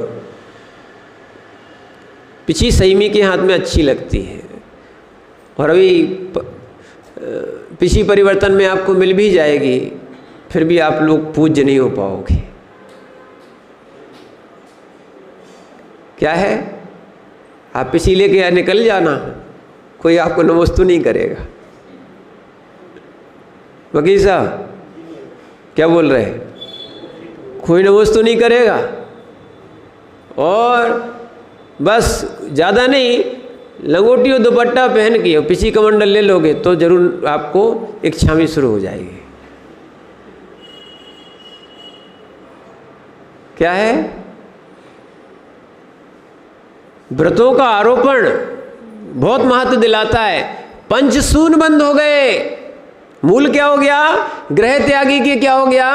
पिछी सईमी के हाथ में अच्छी लगती है, और अभी पिछी परिवर्तन में आपको मिल भी जाएगी, फिर भी आप लोग पूज्य नहीं हो पाओगे। क्या है? आप पिछी लेके निकल जाना, कोई आपको नमस्तु नहीं करेगा। वकील साहब क्या बोल रहे हैं? कोई नमस्तु नहीं करेगा, और बस ज़्यादा नहीं, लंगोटी और दुपट्टा पहन के और पिछी कमंडल ले लोगे तो जरूर आपको एक छामी शुरू हो जाएगी। क्या है? व्रतों का आरोपण बहुत महत्व दिलाता है। पंचसून बंद हो गए। मूल क्या हो गया? ग्रह त्यागी के क्या हो गया?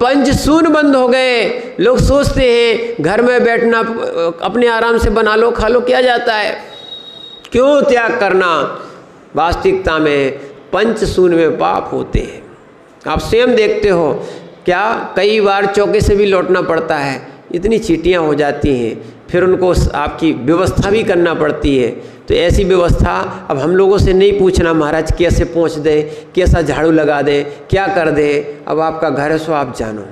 पंचसून बंद हो गए। लोग सोचते हैं घर में बैठना, अपने आराम से बना लो खा लो, क्या जाता है, क्यों त्याग करना। वास्तविकता में पंचसून में पाप होते हैं। आप स्वयं देखते हो, क्या कई बार चौके से भी लौटना पड़ता है, इतनी चींटियाँ हो जाती हैं, फिर उनको आपकी व्यवस्था भी करना पड़ती है। तो ऐसी व्यवस्था अब हम लोगों से नहीं पूछना महाराज कैसे पहुँच दें, कैसा झाड़ू लगा दें, क्या कर दें, अब आपका घर है सो आप जानो।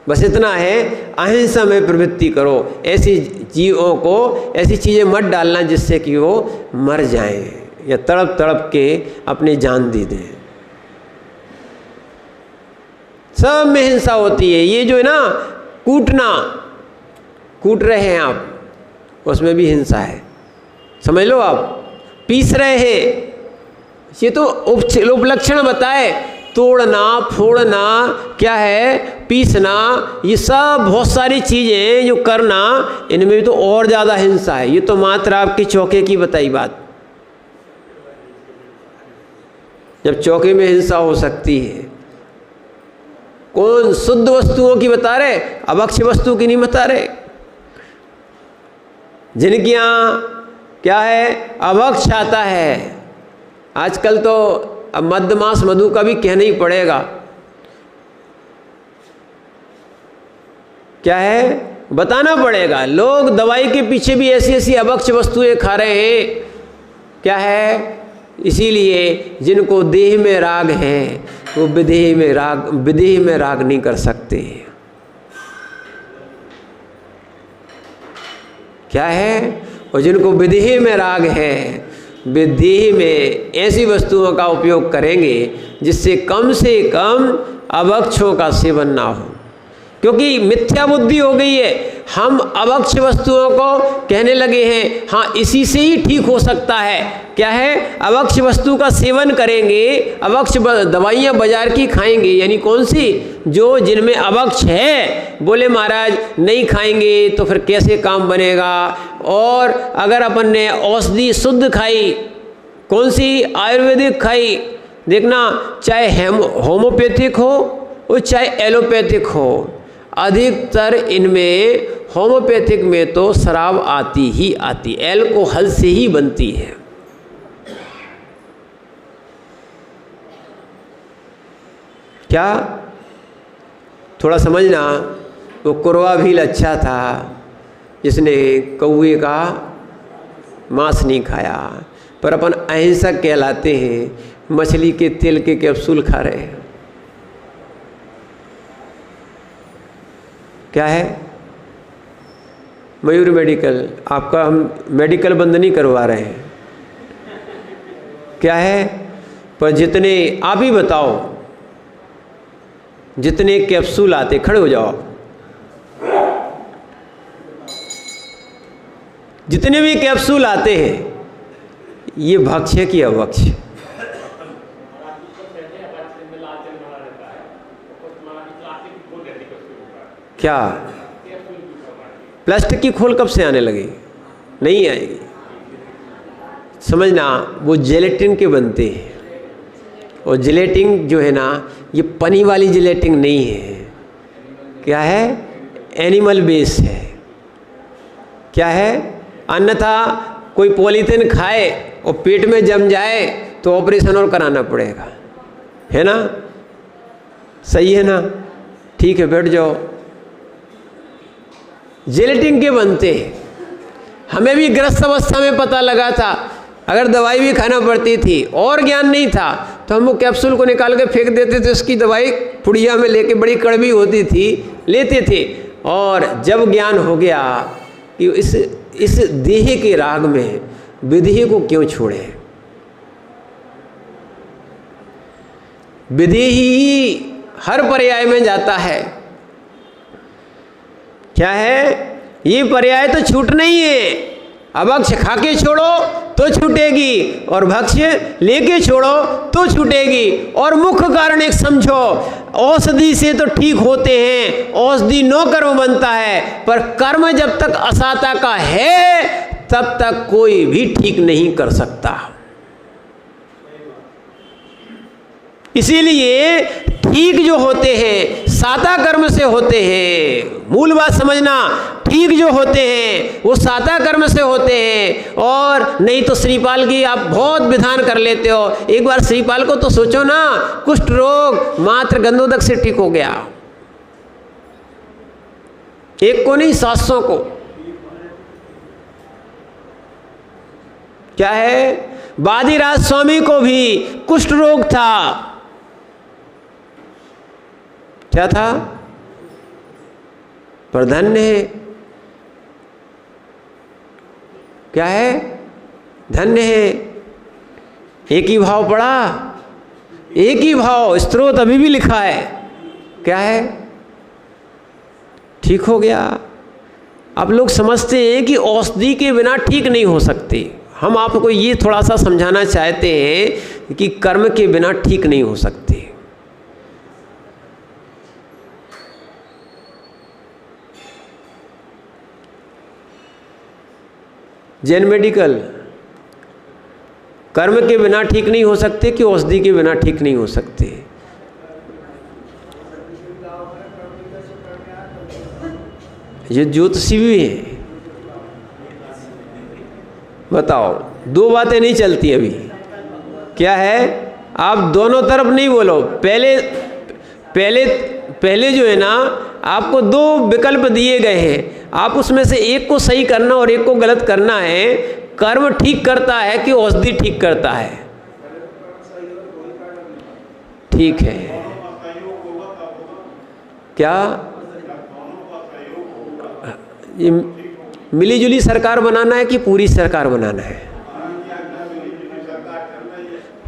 बस इतना है, अहिंसा में प्रवृत्ति करो। ऐसी जीवों को ऐसी चीज़ें मत डालना जिससे कि वो मर जाएं या तड़प तड़प के अपनी जान दे दें। सब में हिंसा होती है। ये जो है ना कूटना, कूट रहे हैं आप, उसमें भी हिंसा है, समझ लो आप। पीस रहे हैं, ये तो उपलक्षण बताए। तोड़ना, फोड़ना क्या है, पीसना, ये सब बहुत सारी चीज़ें जो करना, इनमें भी तो और ज़्यादा हिंसा है। ये तो मात्र आपकी चौके की बताई बात। जब चौके में हिंसा हो सकती है, कौन शुद्ध वस्तुओं की बता रहे, अभक्ष्य वस्तु की नहीं बता रहे। जिनके यहाँ क्या है अभक्ष्य आता है, आजकल तो अब मद्यमास मधु का भी कहना ही पड़ेगा। क्या है बताना पड़ेगा। लोग दवाई के पीछे भी ऐसी ऐसी अभक्ष्य वस्तुएं खा रहे हैं। क्या है, इसीलिए जिनको देह में राग है वो विदेह में राग नहीं कर सकते। क्या है, और जिनको विदेह में राग है वे देह में ऐसी वस्तुओं का उपयोग करेंगे जिससे कम से कम अभक्ष्यों का सेवन ना हो। क्योंकि मिथ्या बुद्धि हो गई है, हम अभक्ष्य वस्तुओं को कहने लगे हैं हाँ इसी से ही ठीक हो सकता है। क्या है, अभक्ष्य वस्तु का सेवन करेंगे, अभक्ष्य दवाइयाँ बाजार की खाएंगे, यानी कौन सी, जो जिनमें अभक्ष्य है। बोले महाराज नहीं खाएंगे तो फिर कैसे काम बनेगा। और अगर अपन ने औषधि शुद्ध खाई, कौन सी, आयुर्वेदिक खाई, देखना चाहे होम्योपैथिक हो और चाहे एलोपैथिक हो, अधिकतर इनमें होम्योपैथिक में तो शराब आती ही आती, एल्कोहल से ही बनती है। क्या, थोड़ा समझना। वो कुरवा भील अच्छा था जिसने कौवे का मांस नहीं खाया, पर अपन अहिंसक कहलाते हैं, मछली के तेल के कैप्सूल खा रहे हैं। क्या है, मयूर मेडिकल, आपका हम मेडिकल बंद नहीं करवा रहे हैं। क्या है, पर जितने, आप ही बताओ, जितने कैप्सूल आते, खड़े हो जाओ, जितने भी कैप्सूल आते हैं ये भक्ष्य की अभक्ष्य। क्या प्लास्टिक की खोल कब से आने लगी? नहीं आएगी। समझना, वो जेलेटिन के बनते हैं, और जेलेटिन जो है ना ये पनी वाली जेलेटिन नहीं है। क्या है, एनिमल बेस है। क्या है, अन्यथा कोई पॉलीथिन खाए और पेट में जम जाए तो ऑपरेशन और कराना पड़ेगा, है ना? सही है ना? ठीक है, बैठ जाओ। जेलेटिन के बनते हैं। हमें भी ग्रस्त अवस्था में पता लगा था, अगर दवाई भी खाना पड़ती थी और ज्ञान नहीं था तो हम वो कैप्सूल को निकाल के फेंक देते थे। उसकी दवाई पुड़िया में लेके, बड़ी कड़वी होती थी, लेते थे। और जब ज्ञान हो गया कि इस देह के राग में विदेह को क्यों छोड़े, विदेह ही हर पर्याय में जाता है। क्या है, ये पर्याय तो छूटना ही है। अभक्ष्य खा के छोड़ो तो छूटेगी, और भक्ष्य लेके छोड़ो तो छूटेगी। और मुख्य कारण एक समझो, औषधि से तो ठीक होते हैं, औषधि नो कर्म बनता है, पर कर्म जब तक असाता का है तब तक कोई भी ठीक नहीं कर सकता। इसीलिए ठीक जो होते हैं साता कर्म से होते हैं। मूल बात समझना, ठीक जो होते हैं वो साता कर्म से होते हैं। और नहीं तो श्रीपाल की आप बहुत विधान कर लेते हो। एक बार श्रीपाल को तो सोचो ना, कुष्ठ रोग मात्र गंधोदक से ठीक हो गया, एक को नहीं 700 को। क्या है, बादीराज स्वामी को भी कुष्ठ रोग था। क्या था? पर धन्य है। क्या है? धन्य है। एक ही भाव पढ़ा, एक ही भाव, स्त्रोत अभी भी लिखा है। क्या है? ठीक हो गया। आप लोग समझते हैं कि औषधि के बिना ठीक नहीं हो सकती। हम आपको ये थोड़ा सा समझाना चाहते हैं कि कर्म के बिना ठीक नहीं हो सकती। जैन मेडिकल कर्म के बिना ठीक नहीं हो सकते कि औषधि के बिना ठीक नहीं हो सकते? ये ज्योतिषी भी है। बताओ, दो बातें नहीं चलती अभी। क्या है? आप दोनों तरफ नहीं बोलो। पहले जो है ना, आपको दो विकल्प दिए गए हैं, आप उसमें से एक को सही करना और एक को गलत करना है। कर्म ठीक करता है कि औषधि ठीक करता है? ठीक है। क्या ये मिलीजुली सरकार बनाना है कि पूरी सरकार बनाना है?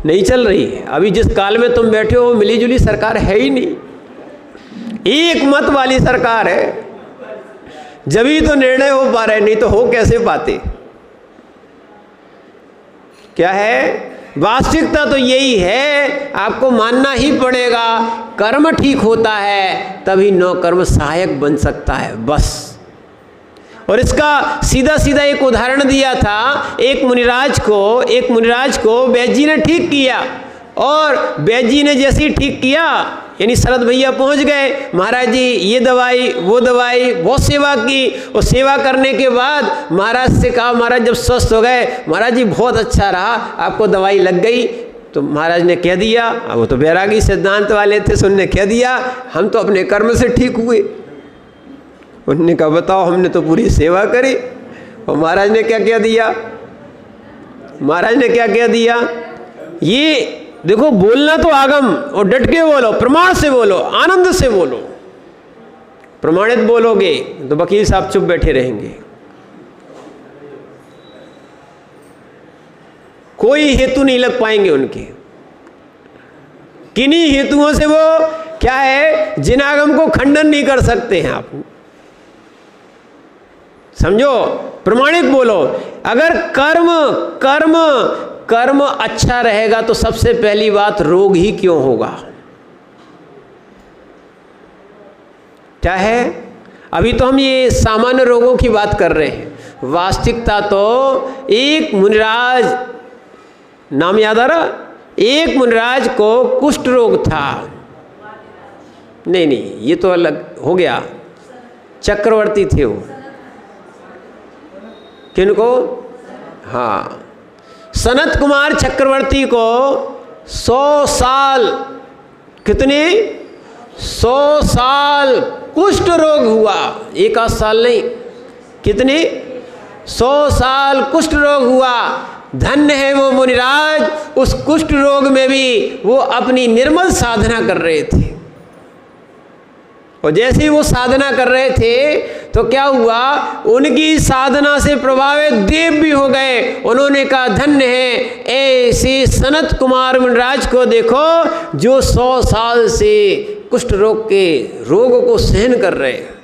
नहीं चल रही है। अभी जिस काल में तुम बैठे हो मिलीजुली सरकार है ही नहीं, एक मत वाली सरकार है। जब ही तो निर्णय हो पा रहे, नहीं तो हो कैसे पाते? क्या है? वास्तविकता तो यही है, आपको मानना ही पड़ेगा। कर्म ठीक होता है तभी नौ कर्म सहायक बन सकता है, बस। और इसका सीधा सीधा एक उदाहरण दिया था। एक मुनिराज को वैद्य जी ने ठीक किया, और वैद्य जी ने जैसे ही ठीक किया, यानी शरद भैया पहुंच गए, महाराज जी ये दवाई वो दवाई, बहुत सेवा की। और सेवा करने के बाद महाराज से कहा, महाराज जब स्वस्थ हो गए, महाराज जी बहुत अच्छा रहा, आपको दवाई लग गई। तो महाराज ने कह दिया, अब वो तो बैरागी सिद्धांत वाले थे, तो उन्होंने कह दिया हम तो अपने कर्म से ठीक हुए। उन्होंने कहा बताओ, हमने तो पूरी सेवा करी। और महाराज ने क्या कह दिया? महाराज ने क्या कह दिया? ये देखो, बोलना तो आगम, और डट के बोलो, प्रमाण से बोलो, आनंद से बोलो। प्रमाणित बोलोगे तो वकील साहब चुप बैठे रहेंगे। कोई हेतु नहीं लग पाएंगे उनके। किन्हीं हेतुओं से वो क्या है, जिनागम को खंडन नहीं कर सकते हैं आप। समझो, प्रमाणिक बोलो। अगर कर्म अच्छा रहेगा तो सबसे पहली बात, रोग ही क्यों होगा? क्या है? अभी तो हम ये सामान्य रोगों की बात कर रहे हैं। वास्तविकता तो एक मुनिराज, नाम याद आ रहा? एक मुनिराज को कुष्ठ रोग था। नहीं, ये तो अलग हो गया। चक्रवर्ती थे वो। किनको? हाँ, सनत कुमार चक्रवर्ती को 100 साल, कितने? 100 साल कुष्ठ रोग हुआ। एक आध साल नहीं, कितने? 100 साल कुष्ठ रोग हुआ। धन्य है वो मुनिराज, उस कुष्ठ रोग में भी वो अपनी निर्मल साधना कर रहे थे। और जैसे ही वो साधना कर रहे थे तो क्या हुआ, उनकी साधना से प्रभावित देव भी हो गए। उन्होंने कहा धन्य है ऐसे सनत कुमार मुनिराज को देखो, जो 100 साल से कुष्ठ रोग के रोग को सहन कर रहे हैं।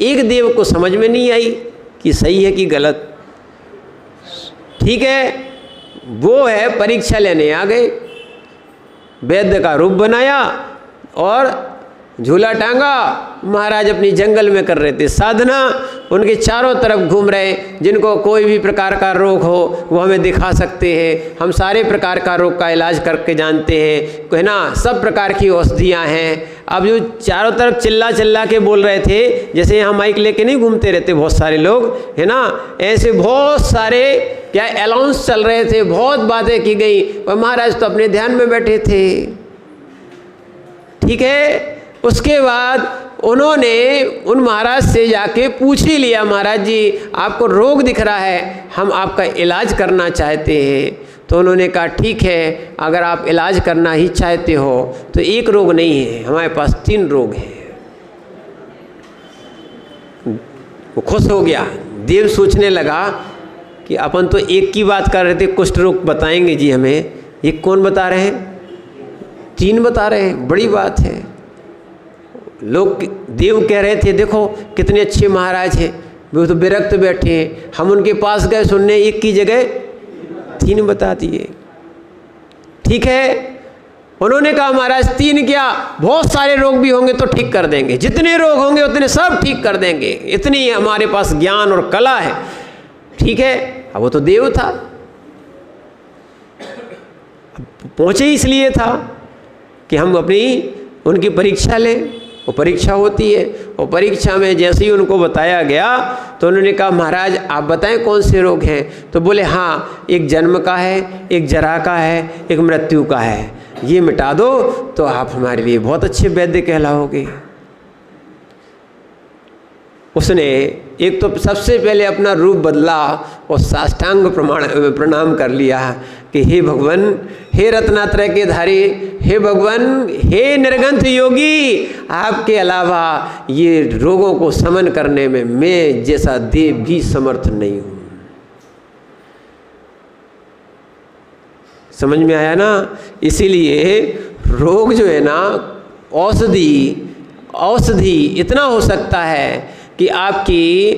एक देव को समझ में नहीं आई कि सही है कि गलत। ठीक है, वो है परीक्षा लेने आ गए, वैद्य का रूप बनाया और झूला टांगा। महाराज अपनी जंगल में कर रहे थे साधना, उनके चारों तरफ घूम रहे। जिनको कोई भी प्रकार का रोग हो वो हमें दिखा सकते हैं, हम सारे प्रकार का रोग का इलाज करके जानते हैं, है ना। सब प्रकार की औषधियाँ हैं। अब जो चारों तरफ चिल्ला के बोल रहे थे, जैसे यहाँ माइक लेके नहीं घूमते रहते बहुत सारे लोग, है ना, ऐसे बहुत सारे क्या अलाउंस चल रहे थे, बहुत बातें की गई, और महाराज तो अपने ध्यान में बैठे थे। ठीक है, उसके बाद उन्होंने उन महाराज से जाके पूछ ही लिया, महाराज जी आपको रोग दिख रहा है, हम आपका इलाज करना चाहते हैं। तो उन्होंने कहा ठीक है, अगर आप इलाज करना ही चाहते हो तो एक रोग नहीं है, हमारे पास 3 रोग हैं। वो खुश हो गया। देव सोचने लगा कि अपन तो एक की बात कर रहे थे, कुष्ठ रोग बताएंगे जी हमें, ये कौन बता रहे हैं? 3 बता रहे हैं, बड़ी बात है। लोग देव कह रहे थे देखो कितने अच्छे महाराज हैं, वो तो विरक्त बैठे हैं, हम उनके पास गए सुनने, एक की जगह 3 बता दिए। ठीक है, उन्होंने कहा महाराज 3 क्या, बहुत सारे रोग भी होंगे तो ठीक कर देंगे, जितने रोग होंगे उतने सब ठीक कर देंगे, इतनी हमारे पास ज्ञान और कला है। ठीक है, अब वो तो देव था, पहुंचे इसलिए था कि हम अपनी उनकी परीक्षा लें। वो परीक्षा होती है, और परीक्षा में जैसे ही उनको बताया गया तो उन्होंने कहा महाराज आप बताएं कौन से रोग हैं? तो बोले हाँ, एक जन्म का है, एक जरा का है, एक मृत्यु का है, ये मिटा दो तो आप हमारे लिए बहुत अच्छे वैद्य कहलाओगे। उसने एक तो सबसे पहले अपना रूप बदला और साष्टांग प्रणाम कर लिया कि हे भगवान, हे रत्नात्रय के धारी, हे भगवान, हे निर्गंथ योगी, आपके अलावा ये रोगों को समन करने में मैं जैसा देव भी समर्थ नहीं हूँ। समझ में आया ना? इसीलिए रोग जो है ना, औषधि इतना हो सकता है कि आपकी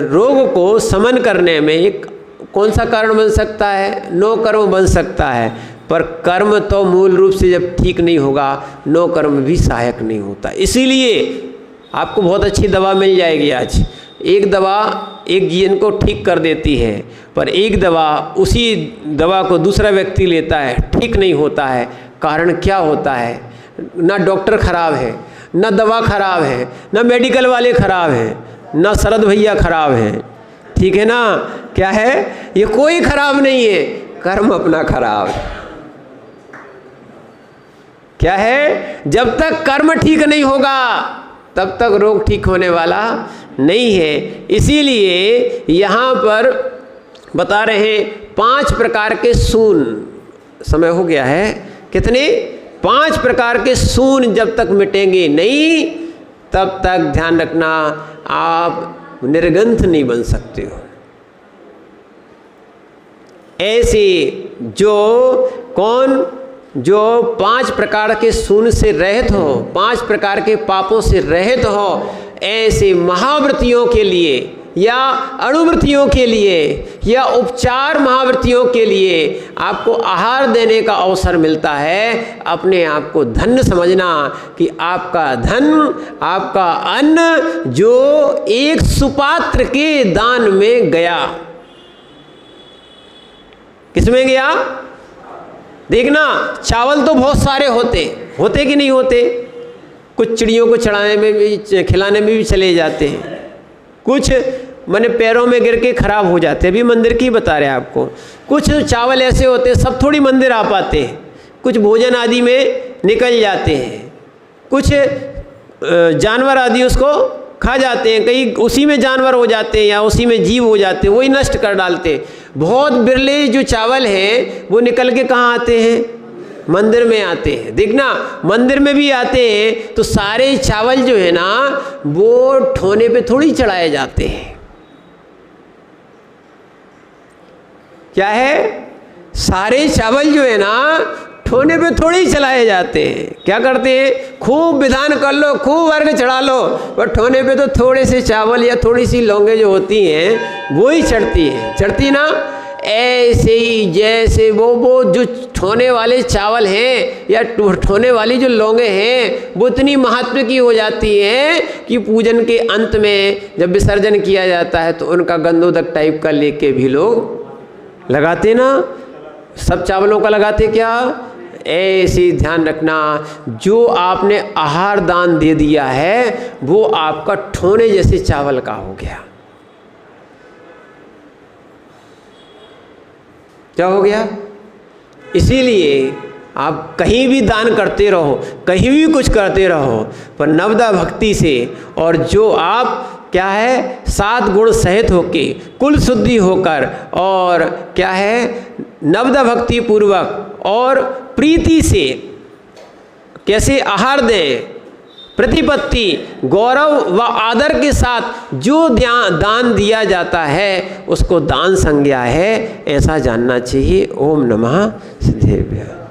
रोग को समन करने में एक कौन सा कारण बन सकता है? 9 कर्म बन सकता है, पर कर्म तो मूल रूप से जब ठीक नहीं होगा 9 कर्म भी सहायक नहीं होता। इसीलिए आपको बहुत अच्छी दवा मिल जाएगी आज। एक दवा एक जीन को ठीक कर देती है, पर एक दवा, उसी दवा को दूसरा व्यक्ति लेता है, ठीक नहीं होता है। कारण क्या होता है? ना डॉक्टर खराब है, ना दवा खराब है, ना मेडिकल वाले खराब हैं, ना शरद भैया खराब हैं। ठीक है ना? क्या है? ये कोई खराब नहीं है, कर्म अपना खराब है। क्या है? जब तक कर्म ठीक नहीं होगा तब तक रोग ठीक होने वाला नहीं है। इसीलिए यहाँ पर बता रहे हैं 5 प्रकार के सून। समय हो गया है। कितने? 5 प्रकार के सून जब तक मिटेंगे नहीं तब तक ध्यान रखना आप निर्गंथ नहीं बन सकते हो। ऐसे जो 5 प्रकार के सून से रहित हो, 5 प्रकार के पापों से रहित हो, ऐसे महाव्रतियों के लिए या अणुव्रतियों के लिए या उपचार महाव्रतियों के लिए आपको आहार देने का अवसर मिलता है। अपने आप को धन्य समझना कि आपका धन, आपका अन्न जो एक सुपात्र के दान में गया। किसमें गया? देखना, चावल तो बहुत सारे होते कि नहीं होते? कुछ चिड़ियों को चढ़ाने में भी, खिलाने में भी चले जाते हैं, कुछ मैंने पैरों में गिर के खराब हो जाते हैं। अभी मंदिर की बता रहे हैं आपको। कुछ चावल ऐसे होते हैं सब थोड़ी मंदिर आ पाते हैं, कुछ भोजन आदि में निकल जाते हैं, कुछ जानवर आदि उसको खा जाते हैं, कई उसी में जानवर हो जाते हैं या उसी में जीव हो जाते हैं, वही नष्ट कर डालते हैं। बहुत बिरले जो चावल हैं वो निकल के कहाँ आते हैं? मंदिर में आते हैं। देखना, मंदिर में भी आते हैं तो सारे चावल जो है ना वो ठोने पे थोड़ी चढ़ाए जाते हैं। क्या है? सारे चावल जो है ना ठोने पे थोड़ी चलाए जाते हैं। क्या करते हैं? खूब विधान कर लो, खूब अर्घ चढ़ा लो, पर ठोने पे तो थोड़े से चावल या थोड़ी सी लौंगे जो होती हैं वो ही चढ़ती हैं। चढ़ती ना? ऐसे ही जैसे वो जो ठोने वाले चावल हैं या ठोने वाली जो लौंगे हैं वो इतनी महत्व की हो जाती हैं कि पूजन के अंत में जब विसर्जन किया जाता है तो उनका गंधोदक टाइप का लेके भी लोग लगाते ना। सब चावलों का लगाते क्या? ऐसे ध्यान रखना, जो आपने आहार दान दे दिया है वो आपका ठोने जैसे चावल का हो गया। क्या हो गया? इसीलिए आप कहीं भी दान करते रहो, कहीं भी कुछ करते रहो, पर नवदा भक्ति से, और जो आप क्या है, 7 गुण सहित होके, कुल शुद्धि होकर, और क्या है, नवदा भक्ति पूर्वक और प्रीति से कैसे आहार दें, प्रतिपत्ति, गौरव व आदर के साथ जो दान दिया जाता है उसको दान संज्ञा है, ऐसा जानना चाहिए। ओम नमः सिद्धेभ्यः।